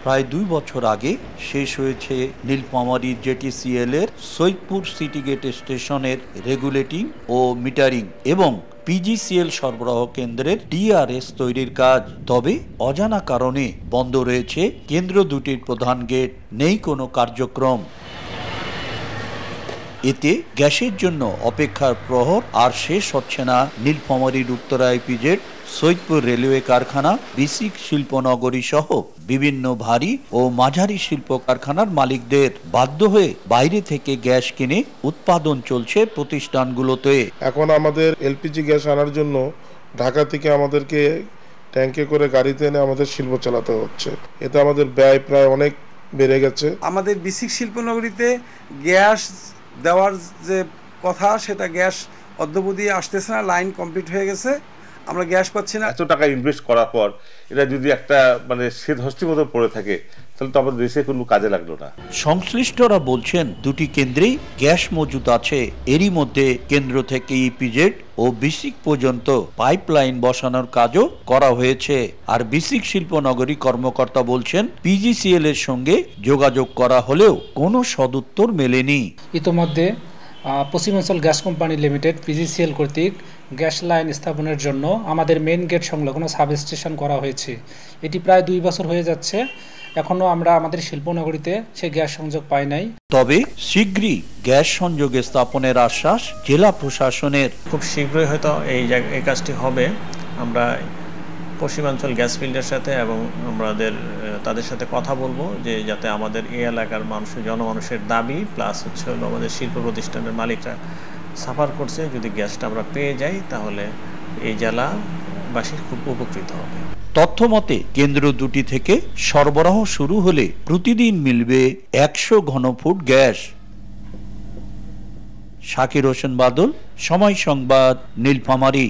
প্রায় 2 বছর আগে শেষ হয়েছে নীলফামারী জেটিসিএল এর সৈয়দপুর সিটি গেট স্টেশনের রেগুলেটিং ও মিটারিং এবং পিজিসিএল সরবরাহ কেন্দ্রের ডিআরএস তৈরির কাজ। তবে অজানা কারণে বন্ধ রয়েছে কেন্দ্র দুটির প্রধান গেট, নেই কোনো কার্যক্রম। এতে গ্যাসের জন্য অপেক্ষার প্রহর আর শেষ হচ্ছে না নীলফামারীর উত্তরা ইপিজেড, সৈয়দপুর রেলওয়ে কারখানা, বিসিক শিল্পনগরী সহ বিভিন্ন ভারী ও মাঝারি শিল্প কারখানার মালিকদের। বাধ্য হয়ে বাইরে থেকে গ্যাস কিনে উৎপাদন চলছে প্রতিষ্ঠানগুলোতে। এখন আমাদের এলপিজি গ্যাস আনার জন্য ঢাকা থেকে আমাদেরকে ট্যাঙ্কে করে গাড়িতে এনে আমাদের শিল্প চালাতে হচ্ছে। এতে আমাদের ব্যয় প্রায় অনেক বেড়ে গেছে। আমাদের বিসিক শিল্পনগরীতে গ্যাস দেওয়ার যে কথা, সেটা গ্যাস অদ্যবধি আসতেছে না, লাইন কমপ্লিট হয়ে গেছে, আমরা গ্যাস পাচ্ছি না। এত টাকা ইনভেস্ট করার পর এটা যদি একটা শীত হস্তির মতো পড়ে থাকে, তাহলে তো আমাদের দেশে কোনো কাজে লাগলো না। সংশ্লিষ্টরা বলছেন দুটি কেন্দ্রেই গ্যাস মজুত আছে। এরই মধ্যে কেন্দ্র থেকে ইপিজেড ও বিসিক পর্যন্ত পাইপলাইন বসানোর কাজও করা হয়েছে। আর বিসিক শিল্পনগরী কর্মকর্তা বলছেন পিজিসিএল এর সঙ্গে যোগাযোগ করা হলেও কোনো সদুত্তর মেলেনি। ইতোমধ্যে পশ্চিমাঞ্চল গ্যাস কোম্পানি লিমিটেড পিজিসিএল কর্তৃক গ্যাস লাইন স্থাপনের জন্য আমাদের মেইন গেট সংলগ্ন সাবস্টেশন করা হয়েছে। এটি প্রায় 2 বছর হয়ে যাচ্ছে, এখনো আমরা আমাদের শিল্পনগরীতে সেই গ্যাস সংযোগ পাই নাই। তবে শীঘ্রই গ্যাস সংযোগ স্থাপনের আশ্বাস জেলা প্রশাসনের। খুব শীঘ্রই হয়তো এই কাজটি হবে। আমরা পশ্চিমাঞ্চল গ্যাস ফিল্ডের সাথে এবং তাদের সাথে কথা বলবো যে যাতে আমাদের এই এলাকার জনমানুষের দাবি প্লাস হলো আমাদের শিল্প প্রতিষ্ঠানের মালিকরা সাফার করছে, যদি গ্যাসটা আমরা পেয়ে যাই তাহলে এই জেলাবাসী খুব উপকৃত হবে। তথ্য মতে কেন্দ্র দুটি থেকে সরবরাহ শুরু হলে প্রতিদিন মিলবে 100 ঘনফুট গ্যাস। শাকির হোসেন বাদল, সময় সংবাদ, নীলফামারী।